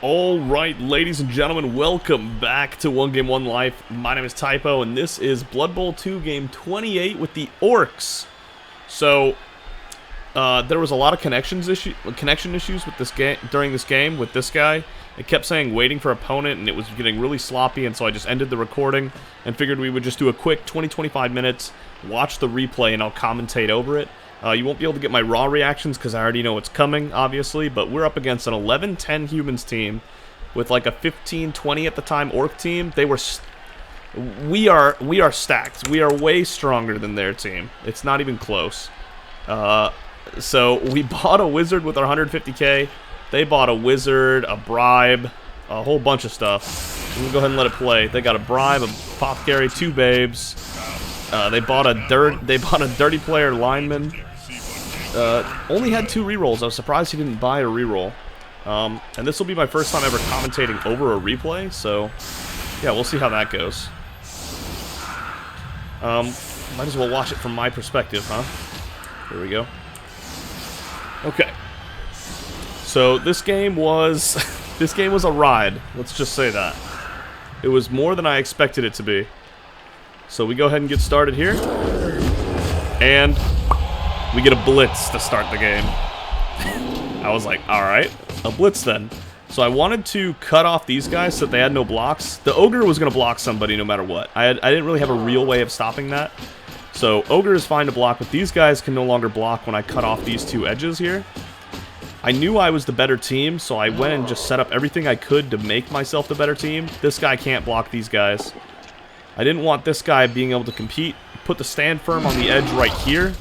Alright, ladies and gentlemen, welcome back to 1Game1Life. My name is Typo, and this is Blood Bowl 2 Game 28 with the Orcs. So, there was a lot of connection issues with this game during this game with this guy. It kept saying waiting for opponent, and it was getting really sloppy, and so I just ended the recording and figured we would just do a quick 20-25 minutes, watch the replay, and I'll commentate over it. You won't be able to get my raw reactions because I already know what's coming, obviously, but we're up against an 11-10 humans team with like a 15-20 at the time orc team. We are stacked. We are way stronger than their team. It's not even close. So we bought a wizard with our 150k. They bought a wizard, a bribe, a whole bunch of stuff. We'll go ahead and let it play. They got a bribe, a apothecary, 2 babes. They bought a dirty player lineman. Only had 2 rerolls. I was surprised he didn't buy a reroll. And this will be my first time ever commentating over a replay, so yeah, we'll see how that goes. Might as well watch it from my perspective, huh? Here we go. Okay. So this game was a ride. Let's just say that. It was more than I expected it to be. So we go ahead and get started here. And we get a blitz to start the game. I was like, alright, a blitz then. So I wanted to cut off these guys so that they had no blocks. The ogre was going to block somebody no matter what. I didn't really have a real way of stopping that. So ogre is fine to block, but these guys can no longer block when I cut off these 2 edges here. I knew I was the better team, so I went and just set up everything I could to make myself the better team. This guy can't block these guys. I didn't want this guy being able to compete. Put the stand firm on the edge right here,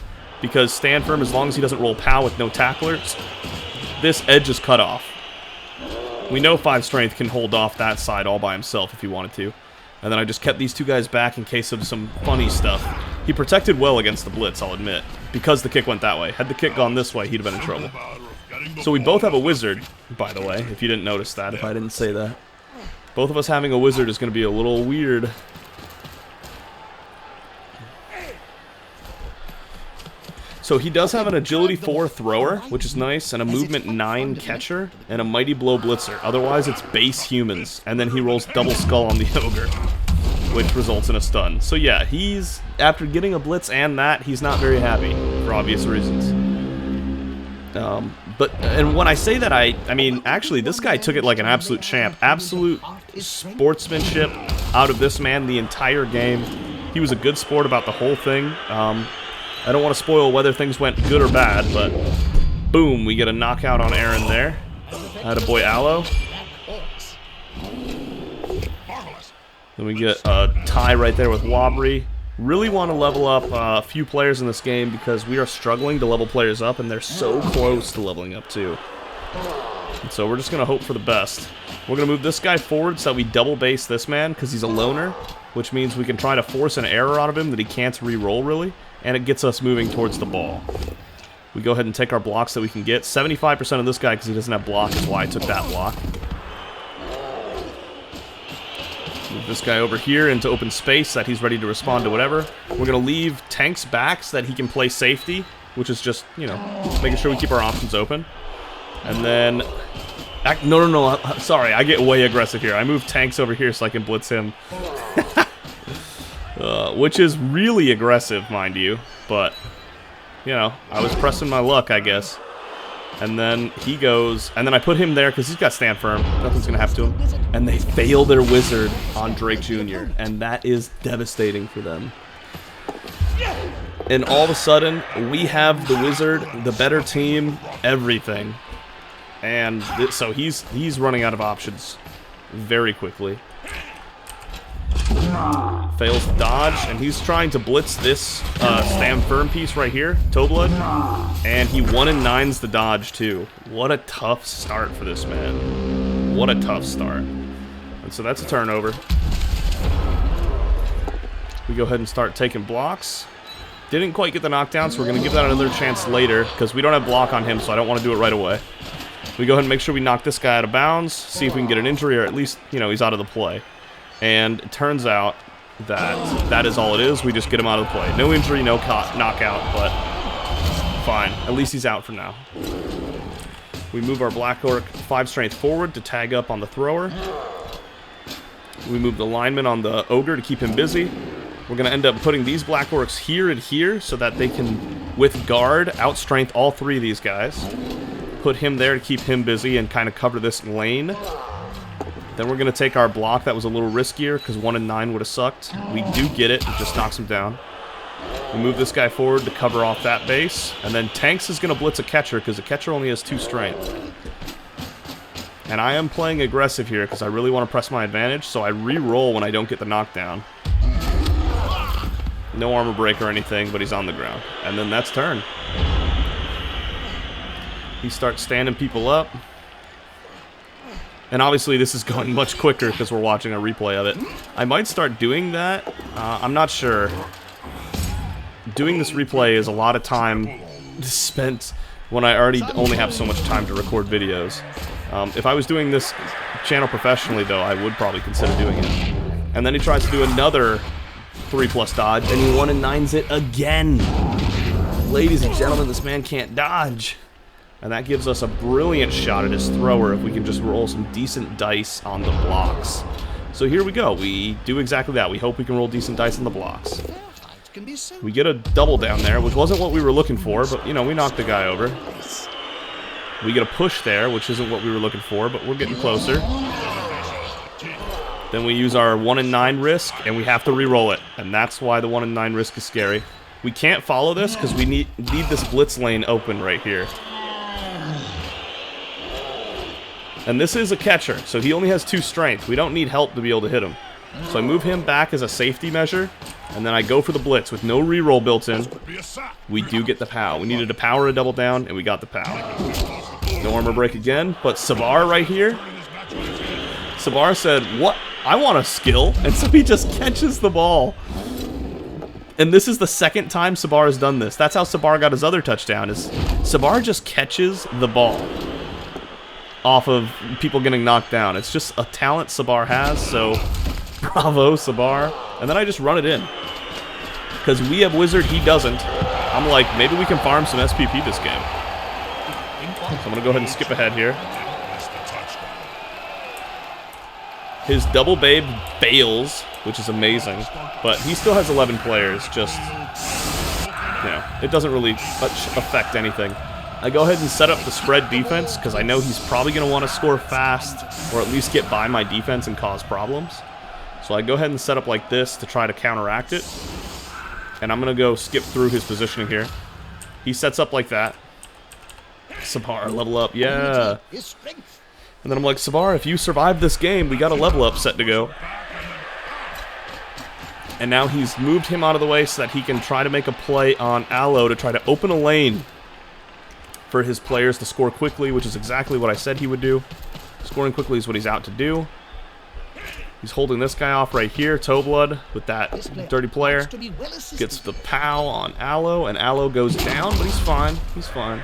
because stand firm, as long as he doesn't roll POW with no tacklers, this edge is cut off. We know 5 strength can hold off that side all by himself if he wanted to. And then I just kept these 2 guys back in case of some funny stuff. He protected well against the blitz, I'll admit, because the kick went that way. Had the kick gone this way, he'd have been in trouble. So we both have a wizard, by the way, if you didn't notice that, if I didn't say that. Both of us having a wizard is going to be a little weird. So he does have an agility 4 thrower, which is nice, and a movement 9 catcher, and a mighty blow blitzer. Otherwise, it's base humans, and then he rolls double skull on the ogre, which results in a stun. So yeah, he's, after getting a blitz and that, he's not very happy, for obvious reasons. And when I say that, I mean, actually, this guy took it like an absolute champ. Absolute sportsmanship out of this man the entire game. He was a good sport about the whole thing. I don't want to spoil whether things went good or bad, but boom, we get a knockout on Aaron there. Attaboy Aloe. Then we get a tie right there with Wabri. Really want to level up a few players in this game because we are struggling to level players up, and they're so close to leveling up too. And so we're just going to hope for the best. We're going to move this guy forward so that we double base this man because he's a loner, which means we can try to force an error out of him that he can't re-roll really, and it gets us moving towards the ball. We go ahead and take our blocks that we can get. 75% of this guy because he doesn't have block is why I took that block. Move this guy over here into open space so that he's ready to respond to whatever. We're going to leave tanks back so that he can play safety, which is just, you know, making sure we keep our options open. And then... No, sorry, I get way aggressive here. I move tanks over here so I can blitz him. Which is really aggressive, mind you. But, you know, I was pressing my luck, I guess. And then he goes, and then I put him there because he's got stand firm. Nothing's going to happen to him. And they fail their wizard on Drake Jr., and that is devastating for them. And all of a sudden, we have the wizard, the better team, everything. And so he's running out of options very quickly. Fails to dodge, and he's trying to blitz this stand firm piece right here, Toeblood, and he 1-9s the dodge too. What a tough start for this man. What a tough start. And so that's a turnover. We go ahead and start taking blocks. Didn't quite get the knockdown, so we're going to give that another chance later, because we don't have block on him, so I don't want to do it right away. We go ahead and make sure we knock this guy out of bounds, see if we can get an injury, or at least, you know, he's out of the play. And it turns out that that is all it is. We just get him out of the play. No injury, no knockout, but fine. At least he's out for now. We move our Black Orc 5 strength forward to tag up on the thrower. We move the lineman on the ogre to keep him busy. We're going to end up putting these Black Orcs here and here so that they can, with guard, outstrength all 3 of these guys. Put him there to keep him busy and kind of cover this lane. Then we're going to take our block that was a little riskier because 1 and 9 would have sucked. We do get it. It just knocks him down. We move this guy forward to cover off that base. And then Tanks is going to blitz a catcher because the catcher only has 2 strength. And I am playing aggressive here because I really want to press my advantage, so I re-roll when I don't get the knockdown. No armor break or anything, but he's on the ground. And then that's turn. He starts standing people up. And obviously this is going much quicker because we're watching a replay of it. I might start doing that. I'm not sure. Doing this replay is a lot of time spent when I already only have so much time to record videos. If I was doing this channel professionally, though, I would probably consider doing it. And then he tries to do another 3+ dodge, and he 1 and 9s it again. Ladies and gentlemen, this man can't dodge. And that gives us a brilliant shot at his thrower if we can just roll some decent dice on the blocks. So here we go. We do exactly that. We hope we can roll decent dice on the blocks. We get a double down there, which wasn't what we were looking for, but, you know, we knocked the guy over. We get a push there, which isn't what we were looking for, but we're getting closer. Then we use our 1 and 9 risk, and we have to re-roll it. And that's why the 1 and 9 risk is scary. We can't follow this because we need this blitz lane open right here. And this is a catcher, so he only has 2 strength. We don't need help to be able to hit him. So I move him back as a safety measure, and then I go for the blitz with no reroll built in. We do get the POW. We needed a power to double down, and we got the POW. No armor break again, but Sabar right here. Sabar said, "What? I want a skill," and so he just catches the ball. And this is the second time Sabar has done this. That's how Sabar got his other touchdown, is Sabar just catches the ball off of people getting knocked down. It's just a talent Sabar has, so bravo, Sabar. And then I just run it in. Because we have Wizard, he doesn't. I'm like, maybe we can farm some SPP this game. So I'm going to go ahead and skip ahead here. His double babe bails, which is amazing. But he still has 11 players, just, you know, it doesn't really much affect anything. I go ahead and set up the spread defense, because I know he's probably going to want to score fast, or at least get by my defense and cause problems. So I go ahead and set up like this to try to counteract it. And I'm going to go skip through his positioning here. He sets up like that. Sabar, level up, yeah. And then I'm like, Sabar, if you survive this game, we got a level up set to go. And now he's moved him out of the way so that he can try to make a play on Aloe to try to open a lane for his players to score quickly, which is exactly what I said he would do. Scoring quickly is what he's out to do. He's holding this guy off right here, Toeblood, with that dirty player. Gets the POW on Aloe, and Aloe goes down, but he's fine. He's fine.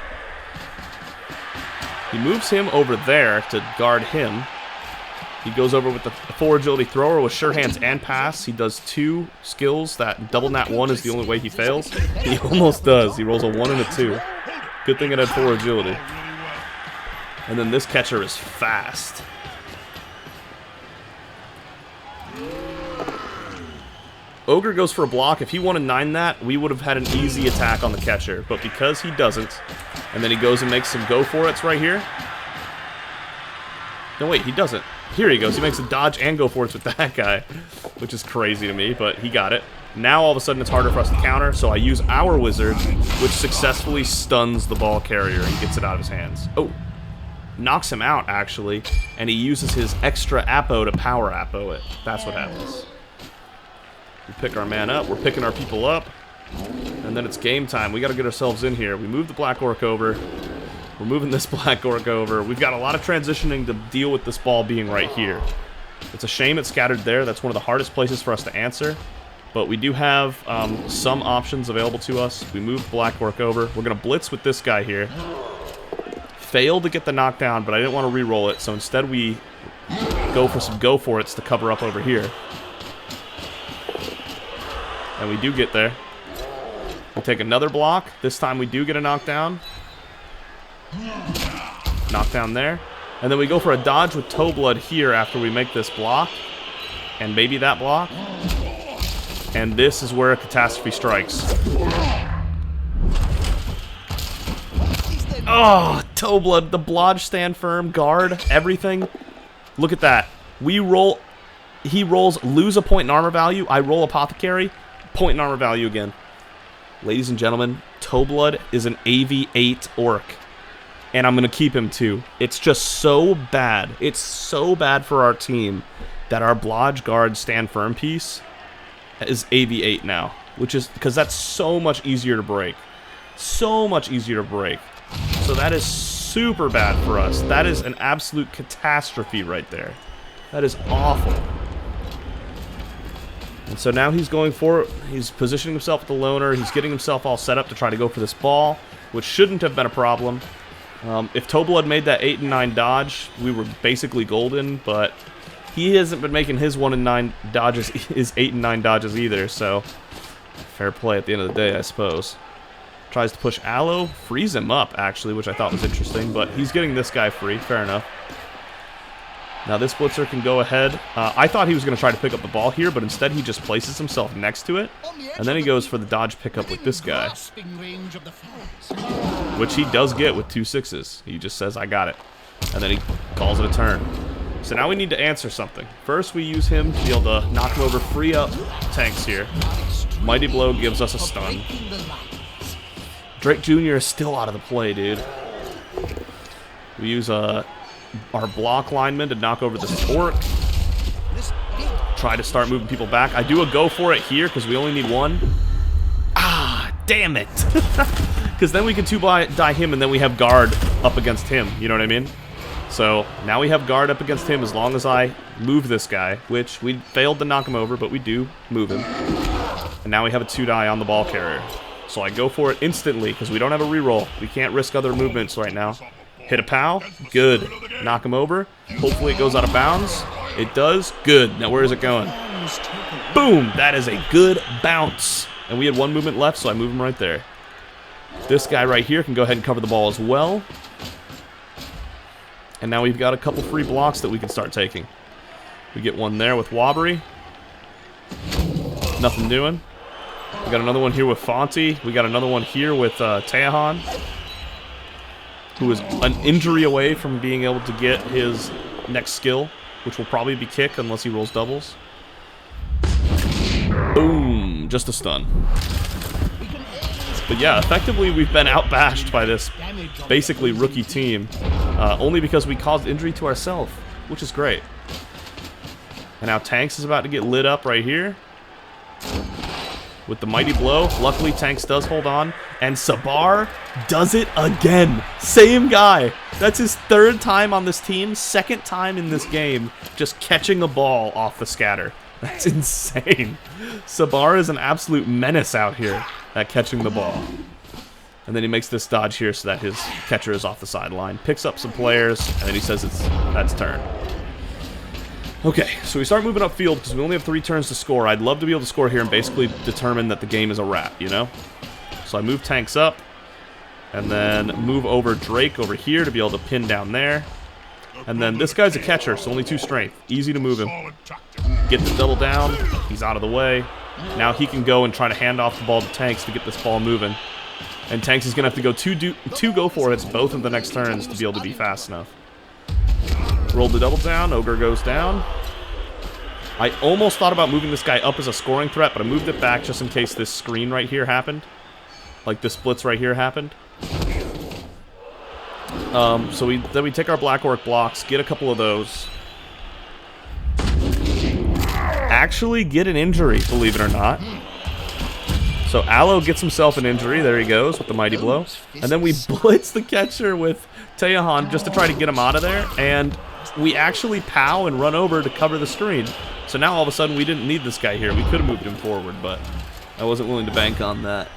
He moves him over there to guard him. He goes over with the 4 agility thrower with sure hands and pass. He does 2 skills. That double nat 1 is the only way he fails. He almost does. He rolls a 1 and a 2. Good thing it had 4 agility. And then this catcher is fast. Ogre goes for a block. If he 1 and 9 that, we would have had an easy attack on the catcher. But because he doesn't, and then he goes and makes some go-for-its right here. No, wait, he doesn't. Here he goes. He makes a dodge and go-for-its with that guy, which is crazy to me, but he got it. Now, all of a sudden, it's harder for us to counter, so I use our wizard, which successfully stuns the ball carrier and gets it out of his hands. Oh, knocks him out, actually, and he uses his extra Apo to power Apo it. That's what happens. We pick our man up. We're picking our people up. And then it's game time. We got to get ourselves in here. We move the Black Orc over. We're moving this Black Orc over. We've got a lot of transitioning to deal with this ball being right here. It's a shame it's scattered there. That's one of the hardest places for us to answer. But we do have some options available to us. We move Black Orc over. We're going to blitz with this guy here. Failed to get the knockdown, but I didn't want to re-roll it. So instead we go for some go-for-its to cover up over here. And we do get there. We take another block. This time we do get a knockdown. Knockdown there. And then we go for a dodge with Toe Blood here after we make this block. And maybe that block. And this is where a catastrophe strikes. Oh, Toe Blood, the blodge, stand firm, guard, everything. Look at that. We roll, he rolls, lose a point in armor value. I roll Apothecary, point in armor value again. Ladies and gentlemen, Toe Blood is an AV8 Orc. And I'm going to keep him too. It's just so bad. It's so bad for our team that our blodge guard stand firm piece is AV8 now. Which is, because that's so much easier to break. So much easier to break. So that is super bad for us. That is an absolute catastrophe right there. That is awful. And so now he's going for it. He's positioning himself with the loner. He's getting himself all set up to try to go for this ball, which shouldn't have been a problem. If Toe Blood made that 8 and 9 dodge, we were basically golden, but he hasn't been making his 1 and 9 dodges, his 8 and 9 dodges either, so fair play at the end of the day, I suppose. Tries to push Aloe, frees him up, actually, which I thought was interesting, but he's getting this guy free, fair enough. Now this blitzer can go ahead. I thought he was going to try to pick up the ball here, but instead he just places himself next to it, and then he goes for the dodge pickup with this guy. Which he does get with 2 6s. He just says, I got it. And then he calls it a turn. So now we need to answer something. First we use him to be able to knock him over, free up tanks here. Mighty Blow gives us a stun. Drake Jr. is still out of the play, dude. We use our block lineman to knock over this Orc. Try to start moving people back. I do a go for it here because we only need 1. Ah, damn it. Because then we can 2-die him and then we have guard up against him. You know what I mean? So now we have guard up against him as long as I move this guy, which we failed to knock him over, but we do move him. And now we have a 2-die on the ball carrier. So I go for it instantly because we don't have a reroll. We can't risk other movements right now. Hit a POW. Good. Knock him over. Hopefully it goes out of bounds. It does. Good. Now where is it going? Boom! That is a good bounce. And we had 1 movement left, so I move him right there. This guy right here can go ahead and cover the ball as well. And now we've got a couple free blocks that we can start taking. We get one there with Wobbery. Nothing doing. We got another one here with Fonty. We got another one here with Teohan, who is an injury away from being able to get his next skill, which will probably be kick unless he rolls doubles. Boom! Just a stun. But yeah, effectively we've been outbashed by this basically rookie team, only because we caused injury to ourselves, which is great. And now Tanks is about to get lit up right here with the Mighty Blow. Luckily Tanks does hold on, and Sabar does it again. Same guy. That's his 3rd time on this team, 2nd time in this game, just catching a ball off the scatter. That's insane. Sabar is an absolute menace out here at catching the ball. And then he makes this dodge here so that his catcher is off the sideline. Picks up some players, and then he says that's turn. Okay, so we start moving upfield because we only have 3 turns to score. I'd love to be able to score here and basically determine that the game is a wrap, you know? So I move Tanks up, and then move over Drake over here to be able to pin down there. And then this guy's a catcher, so only 2 strength. Easy to move him. Get the double down. He's out of the way. Now he can go and try to hand off the ball to Tanks to get this ball moving. And Tanks is going to have to go 2 go-for-hits both of the next turns to be able to be fast enough. Roll the double down. Ogre goes down. I almost thought about moving this guy up as a scoring threat, but I moved it back just in case this screen right here happened. Like this blitz right here happened. So then we take our Black Orc blocks, get a couple of those. Actually get an injury, believe it or not. So Aloe gets himself an injury. There he goes with the Mighty Blow. And then we blitz the catcher with Teohan just to try to get him out of there. And we actually POW and run over to cover the screen. So now all of a sudden we didn't need this guy here. We could have moved him forward, but I wasn't willing to bank on that.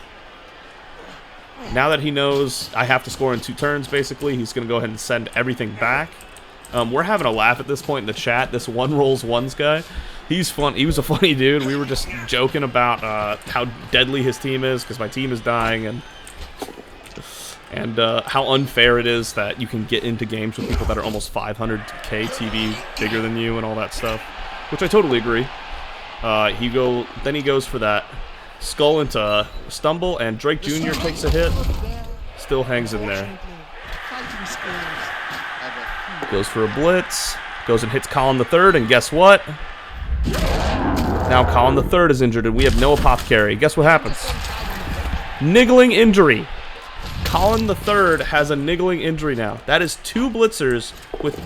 Now that he knows I have to score in 2 turns, basically, he's going to go ahead and send everything back. We're having a laugh at this point in the chat. This 1 rolls 1s guy, he's fun. He was a funny dude. We were just joking about how deadly his team is because my team is dying, and and how unfair it is that you can get into games with people that are almost 500k TV bigger than you and all that stuff, which I totally agree. Then he goes for that skull into stumble, and Drake Jr. takes a hit, still hangs in there. Goes for a blitz, goes and hits Colin the Third, and guess what? Now Colin the Third is injured, and we have no apothecary. Guess what happens? Niggling injury. Colin the Third has a niggling injury now. That is 2 blitzers with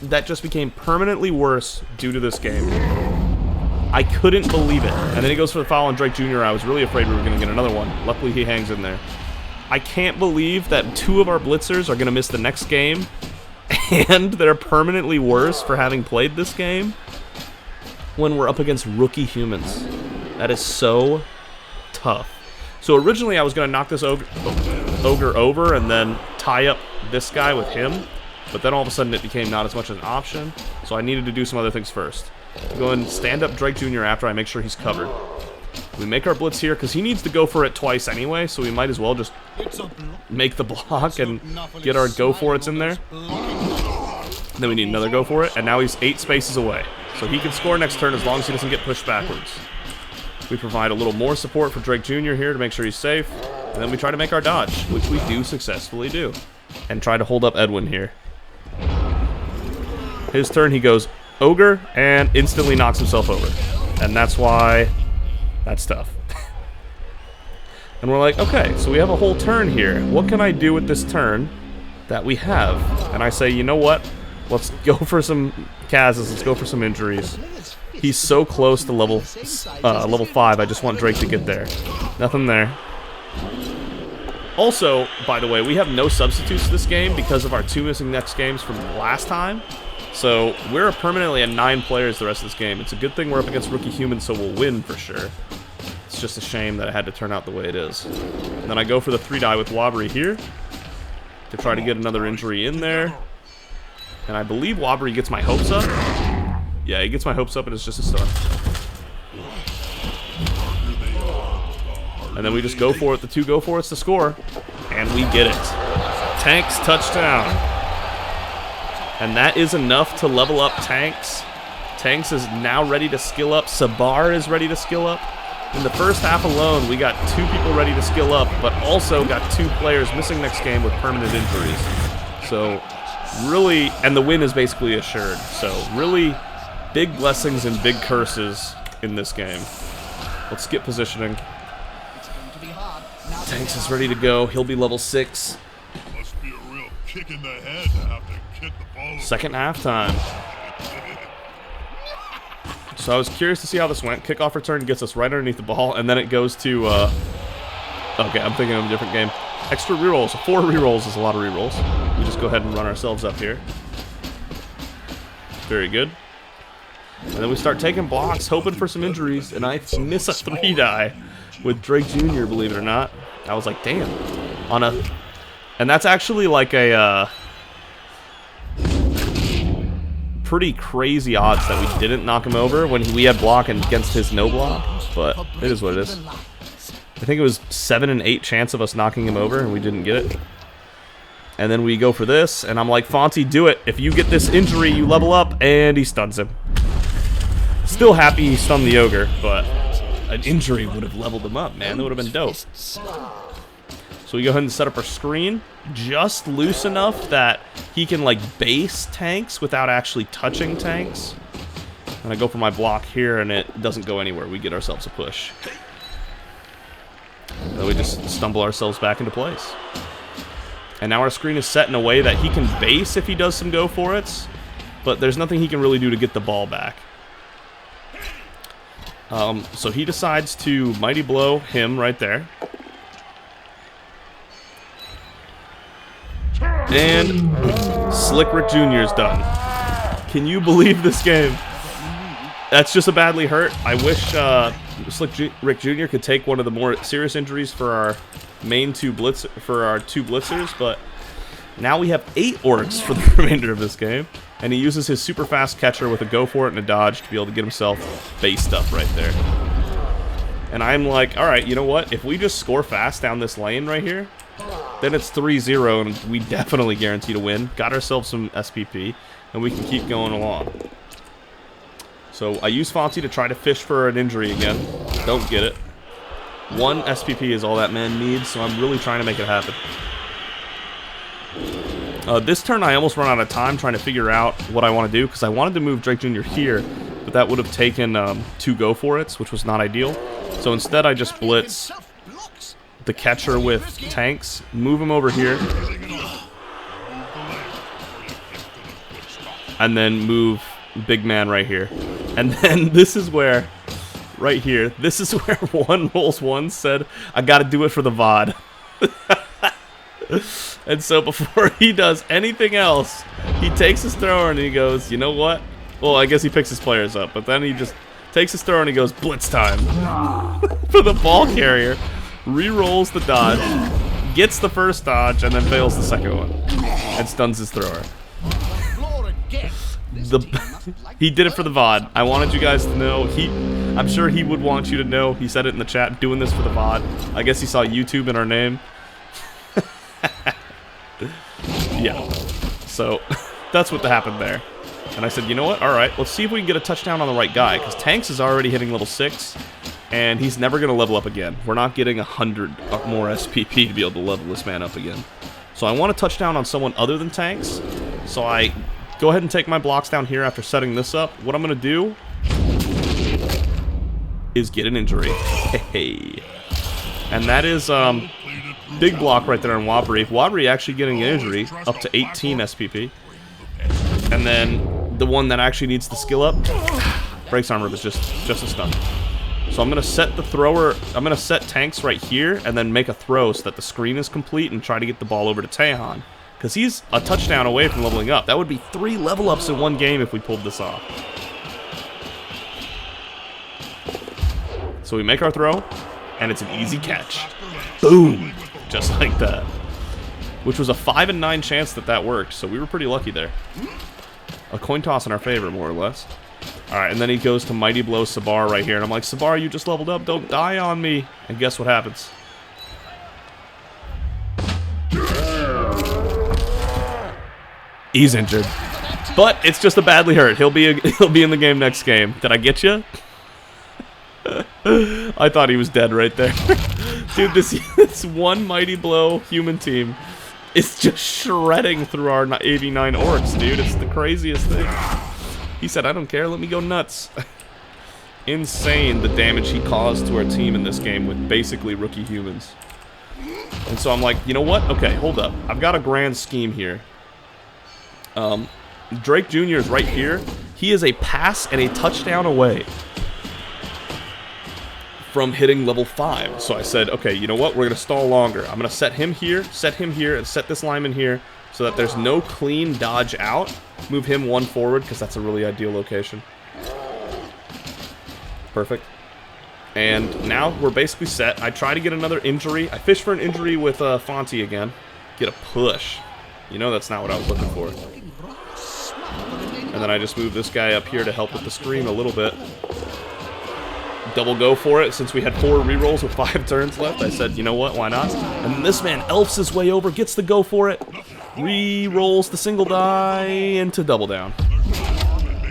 that just became permanently worse due to this game. I couldn't believe it. And then he goes for the foul on Drake Jr. I was really afraid we were going to get another one. Luckily, he hangs in there. I can't believe that 2 of our blitzers are going to miss the next game, and they're permanently worse for having played this game when we're up against rookie humans. That is so tough. So originally I was going to knock this ogre over and then tie up this guy with him, but then all of a sudden it became not as much an option, so I needed to do some other things first. Go and stand up Drake Jr. after I make sure he's covered. We make our blitz here because he needs to go for it twice anyway, so we might as well just make the block and get our go for it's in there. Then we need another go for it, and now he's 8 spaces away. So he can score next turn as long as he doesn't get pushed backwards. We provide a little more support for Drake Jr. here to make sure he's safe, and then we try to make our dodge, which we do successfully do, and try to hold up Edwin here. His turn, he goes ogre and instantly knocks himself over, and that's why that's tough. And we're like, okay, so we have a whole turn here. What can I do with this turn that we have? And I say, you know what? Let's go for some Kaz's. Let's go for some injuries. He's so close to level 5. I just want Drake to get there. Nothing there. Also, by the way, we have no substitutes this game because of our 2 missing next games from last time. So we're permanently at 9 players the rest of this game. It's a good thing we're up against rookie humans, so we'll win for sure. It's just a shame that it had to turn out the way it is. And then I go for the 3-die with Wobbery here to try to get another injury in there. And I believe Wobbery gets my hopes up. Yeah, he gets my hopes up, and it's just a stun. And then we just go for it. The 2 go for it's to score. And we get it. Tanks touchdown. And that is enough to level up Tanks. Tanks is now ready to skill up. Sabar is ready to skill up. In the first half alone, we got 2 people ready to skill up, but also got 2 players missing next game with permanent injuries. So, really, and the win is basically assured. So, really big blessings and big curses in this game. Let's get positioning. Tanks is ready to go. He'll be level 6. Must be a real kick in the head to have to kick the ball. Second halftime. So I was curious to see how this went. Kickoff return gets us right underneath the ball, and then it goes to, okay, I'm thinking of a different game. Extra rerolls. 4 rerolls is a lot of rerolls. We just go ahead and run ourselves up here. Very good. And then we start taking blocks, hoping for some injuries, and I miss a 3-die with Drake Jr., believe it or not. I was like, damn. And that's actually like a, pretty crazy odds that we didn't knock him over when we had block and against his no block, but it is what it is. I think it was 7 and 8 chance of us knocking him over, and we didn't get it. And then we go for this, and I'm like, Fonty, do it. If you get this injury, you level up, and he stuns him. Still happy he stunned the ogre, but an injury would have leveled him up, man. That would have been dope. So we go ahead and set up our screen just loose enough that he can like base Tanks without actually touching Tanks. And I go for my block here, and it doesn't go anywhere. We get ourselves a push. And then we just stumble ourselves back into place. And now our screen is set in a way that he can base if he does some go for it's, but there's nothing he can really do to get the ball back. So he decides to Mighty Blow him right there. And Slick Rick Jr. is done. Can you believe this game? That's just a badly hurt. I wish Slick Rick Jr. could take one of the more serious injuries for our main 2 blitzers, but now we have 8 orcs for the remainder of this game, and he uses his super fast catcher with a go for it and a dodge to be able to get himself based up right there. And I'm like, all right, you know what? If we just score fast down this lane right here, then it's 3-0, and we definitely guarantee to win. Got ourselves some SPP, and we can keep going along. So I use Fonzie to try to fish for an injury again. Don't get it. 1 SPP is all that man needs, so I'm really trying to make it happen. This turn I almost run out of time trying to figure out what I want to do, because I wanted to move Drake Jr. here, but that would have taken 2 go for it's, which was not ideal. So instead I just blitz the catcher with tanks, move him over here, and then move big man right here. And then this is where, right here, this is where 1 rolls 1 said, I gotta do it for the VOD. And so before he does anything else, he takes his thrower and he goes, you know what? Well, I guess he picks his players up, but then he just takes his thrower and he goes, blitz time. For the ball carrier, re-rolls the dodge, gets the first dodge, and then fails the second one. And stuns his thrower. He did it for the VOD. I wanted you guys to know. I'm sure he would want you to know. He said it in the chat, doing this for the VOD. I guess he saw YouTube in our name. Yeah. So, that's what happened there. And I said, you know what? Alright, let's see if we can get a touchdown on the right guy. Because Tanks is already hitting level 6. And he's never going to level up again. We're not getting 100 more SPP to be able to level this man up again. So I want a touchdown on someone other than Tanks. So I go ahead and take my blocks down here after setting this up. What I'm going to do is get an injury. Hey. And that is big block right there on Wabri. Wabri actually getting an injury up to 18 SPP. And then the one that actually needs the skill up, Breaks Armor was just a stun. So I'm going to set the thrower, I'm going to set Tanks right here and then make a throw so that the screen is complete and try to get the ball over to Tehan. Because he's a touchdown away from leveling up. That would be 3 level ups in 1 game if we pulled this off. So we make our throw, and it's an easy catch. Boom! Just like that. Which was a 5 in 9 chance that worked, so we were pretty lucky there. A coin toss in our favor, more or less. Alright, and then he goes to Mighty Blow Sabar right here, and I'm like, Sabar, you just leveled up, don't die on me. And guess what happens? He's injured. But it's just a badly hurt. He'll be in the game next game. Did I get you? I thought he was dead right there. Dude, this 1 Mighty Blow human team is just shredding through our AV9 Orcs, dude. It's the craziest thing. He said, I don't care, let me go nuts. Insane the damage he caused to our team in this game with basically rookie humans. And so I'm like, you know what? Okay, hold up. I've got a grand scheme here. Drake Jr. is right here. He is a pass and a touchdown away from hitting level 5. So I said, okay, you know what? We're going to stall longer. I'm going to set him here, and set this lineman here so that there's no clean dodge out. Move him 1 forward because that's a really ideal location. Perfect. And now we're basically set. I try to get another injury. I fish for an injury with Fonzie again. Get a push. You know that's not what I was looking for. And then I just move this guy up here to help with the screen a little bit. Double go for it. Since we had 4 rerolls with 5 turns left, I said, you know what, why not? And this man elfs his way over, gets the go for it, re-rolls the single die into double down.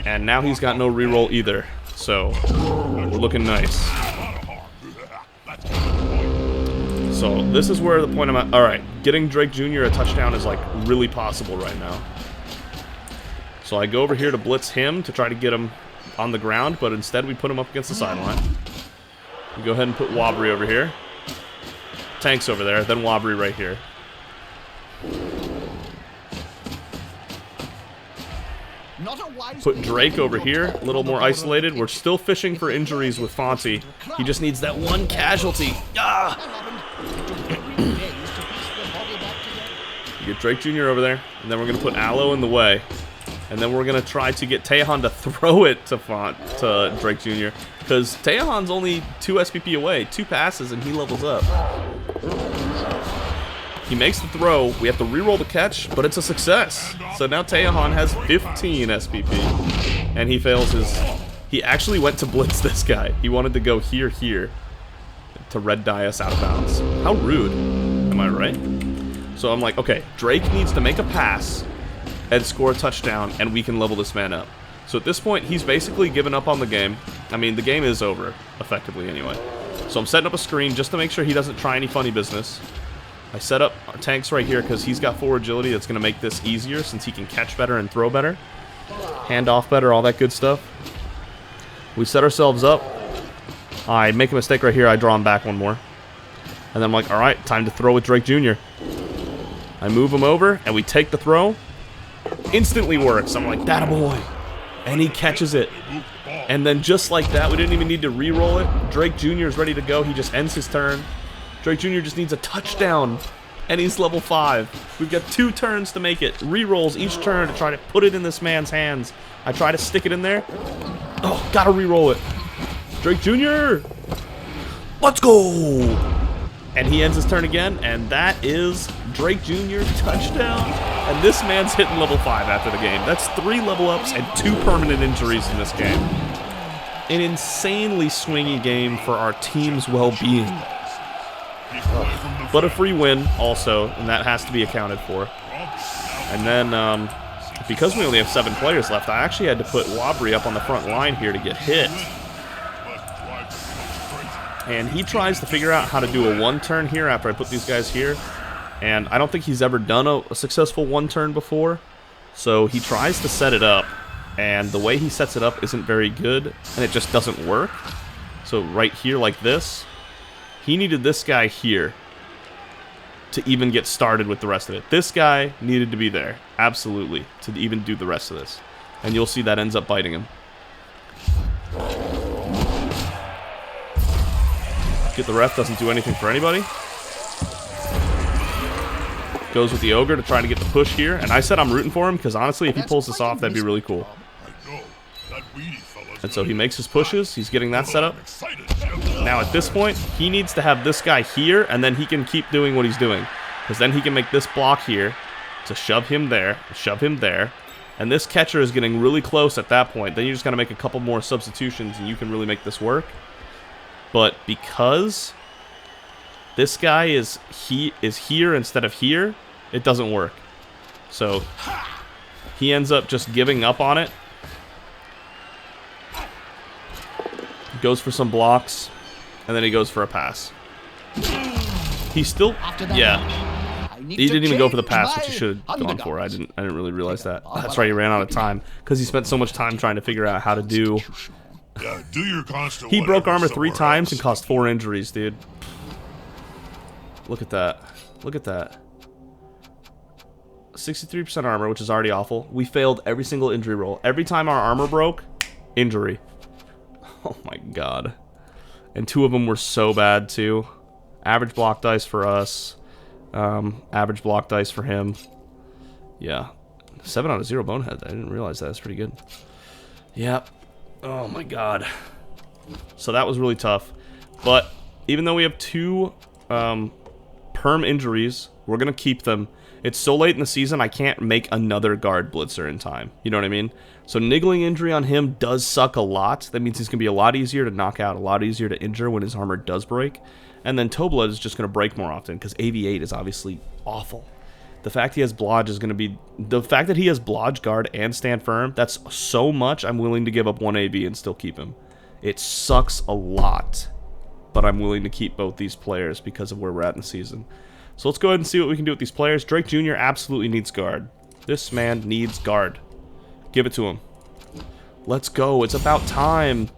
And now he's got no reroll either. So, we're looking nice. So, this is where the point I'm at. Alright, getting Drake Jr. a touchdown is like really possible right now. So I go over here to blitz him to try to get him on the ground, but instead we put him up against the sideline. We go ahead and put Wabri over here. Tanks over there, then Wabri right here. Put Drake over here, a little more isolated. We're still fishing for injuries with Fonzie. He just needs that 1 casualty. Ah! You get Drake Jr. over there, and then we're going to put Aloe in the way. And then we're going to try to get Tehan to throw it to Drake Jr. Because Tehan's only 2 SPP away. 2 passes and he levels up. He makes the throw. We have to reroll the catch, but it's a success. So now Tehan has 15 SPP. And he fails his... He actually went to blitz this guy. He wanted to go here, to red die us out of bounds. How rude. Am I right? So I'm like, okay, Drake needs to make a pass and score a touchdown, and we can level this man up. So at this point, he's basically given up on the game. I mean, the game is over, effectively, anyway. So I'm setting up a screen just to make sure he doesn't try any funny business. I set up our tanks right here because he's got 4 agility. That's going to make this easier since he can catch better and throw better. Hand off better, all that good stuff. We set ourselves up. I make a mistake right here. I draw him back one more. And then I'm like, alright, time to throw with Drake Jr. I move him over, and we take the throw. Instantly works. I'm like, that a boy. And he catches it. And then just like that, we didn't even need to re-roll it. Drake Jr. is ready to go. He just ends his turn. Drake Jr. just needs a touchdown. And he's level 5. We've got 2 turns to make it. Re-rolls each turn to try to put it in this man's hands. I try to stick it in there. Oh, gotta re-roll it. Drake Jr. Let's go. And he ends his turn again, and that is Drake Jr. touchdown. And this man's hitting level 5 after the game. That's 3 level ups and 2 permanent injuries in this game. An insanely swingy game for our team's well-being. But a free win also, and that has to be accounted for. And then, because we only have 7 players left, I actually had to put Wabri up on the front line here to get hit. And he tries to figure out how to do a 1-turn here after I put these guys here. And I don't think he's ever done a successful 1-turn before. So he tries to set it up. And the way he sets it up isn't very good. And it just doesn't work. So right here like this. He needed this guy here to even get started with the rest of it. This guy needed to be there. Absolutely. To even do the rest of this. And you'll see that ends up biting him. Get the ref, doesn't do anything for anybody. Goes with the ogre to try to get the push here. And I said I'm rooting for him because honestly, if he pulls this off, that'd be really cool. And so he makes his pushes. He's getting that set up. Now at this point, he needs to have this guy here, and then he can keep doing what he's doing. Because then he can make this block here to shove him there, and this catcher is getting really close at that point. Then you just got to make a couple more substitutions, and you can really make this work. But because this guy is here instead of here, it doesn't work. So he ends up just giving up on it. Goes for some blocks, and then he goes for a pass. He still, yeah. He didn't even go for the pass, which he should have gone for. I didn't really realize that. That's right, he ran out of time because he spent so much time trying to figure out how to do. Yeah, do your constant. He broke armor 3 times and caused 4 injuries, dude. Look at that. Look at that. 63% armor, which is already awful. We failed every single injury roll. Every time our armor broke, injury. Oh my god. And 2 of them were so bad too. Average block dice for us. Average block dice for him. Yeah. 7 out of 0 bonehead. I didn't realize that. That's pretty good. Yep. Oh my god. So that was really tough. But even though we have 2 perm injuries, we're going to keep them. It's so late in the season, I can't make another guard blitzer in time. You know what I mean? So niggling injury on him does suck a lot. That means he's going to be a lot easier to knock out, a lot easier to injure when his armor does break. And then toe blood is just going to break more often because AV8 is obviously awful. The fact he has blodge is going to be... The fact that he has blodge, guard, and stand firm, that's so much I'm willing to give up 1 AV and still keep him. It sucks a lot, but I'm willing to keep both these players because of where we're at in the season. So let's go ahead and see what we can do with these players. Drake Jr. absolutely needs guard. This man needs guard. Give it to him. Let's go. It's about time.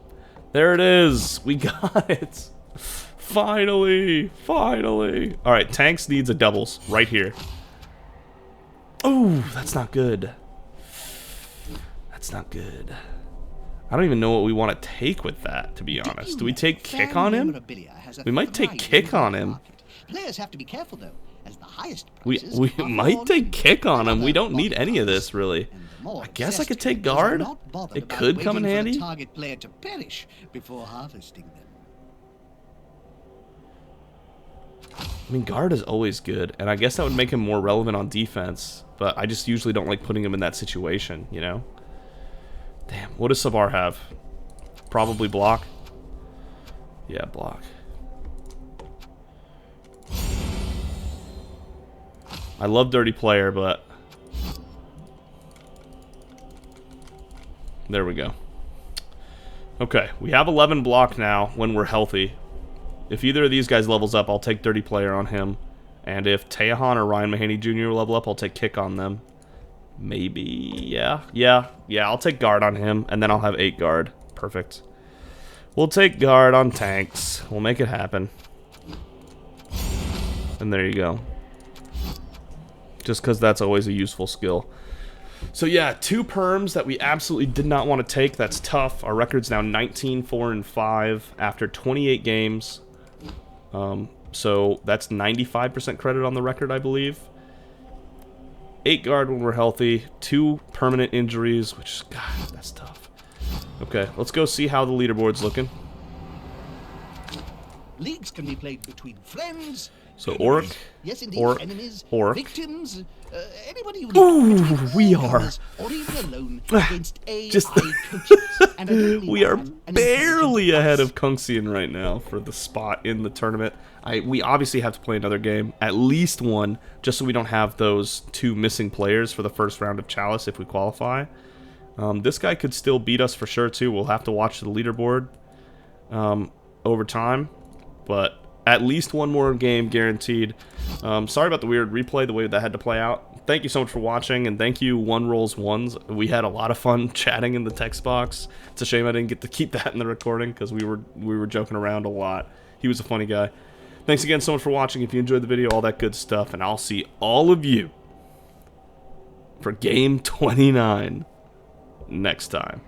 There it is. We got it. Finally. Finally. All right, tanks needs a doubles right here. Oh, that's not good. That's not good. I don't even know what we want to take with that, to be honest. Do we take kick on him? We might take kick on him. Players have to be careful though, as the highest We might take kick on him. We don't need any of this really. I guess I could take guard. It could come in handy. Target player to perish before harvesting them. I mean, guard is always good, and I guess that would make him more relevant on defense. But I just usually don't like putting him in that situation, you know. Damn, what does Savar have? Probably block. Yeah, block. I love Dirty Player, but... There we go. Okay, we have 11 block now when we're healthy. If either of these guys levels up, I'll take Dirty Player on him. And if Tejahan or Ryan Mahaney Jr. level up, I'll take Kick on them. Maybe, yeah, I'll take Guard on him, and then I'll have 8 Guard. Perfect. We'll take Guard on tanks. We'll make it happen. And there you go. Just because that's always a useful skill. So yeah, 2 perms that we absolutely did not want to take. That's tough. Our record's now 19-4-5 after 28 games. So that's 95% credit on the record, I believe. 8 guard when we're healthy. 2 permanent injuries, which, God, that's tough. Okay, let's go see how the leaderboard's looking. Leagues can be played between friends. So Orc, Yes, indeed. Orc, Enemies, Orc. victims, anybody who Ooh, we are or even alone against AI just coaches. And I don't believe we I are have an barely intelligent ahead boss. of Kungsian right now for the spot in the tournament. We obviously have to play another game, at least one, just so we don't have those 2 missing players for the first round of Chalice if we qualify. This guy could still beat us for sure too. We'll have to watch the leaderboard over time, but at least one more game guaranteed. Sorry about the weird replay, the way that had to play out. Thank you so much for watching, and thank you, One Rolls Ones. We had a lot of fun chatting in the text box. It's a shame I didn't get to keep that in the recording because we were joking around a lot. He was a funny guy. Thanks again so much for watching. If you enjoyed the video, all that good stuff, and I'll see all of you for game 29 next time.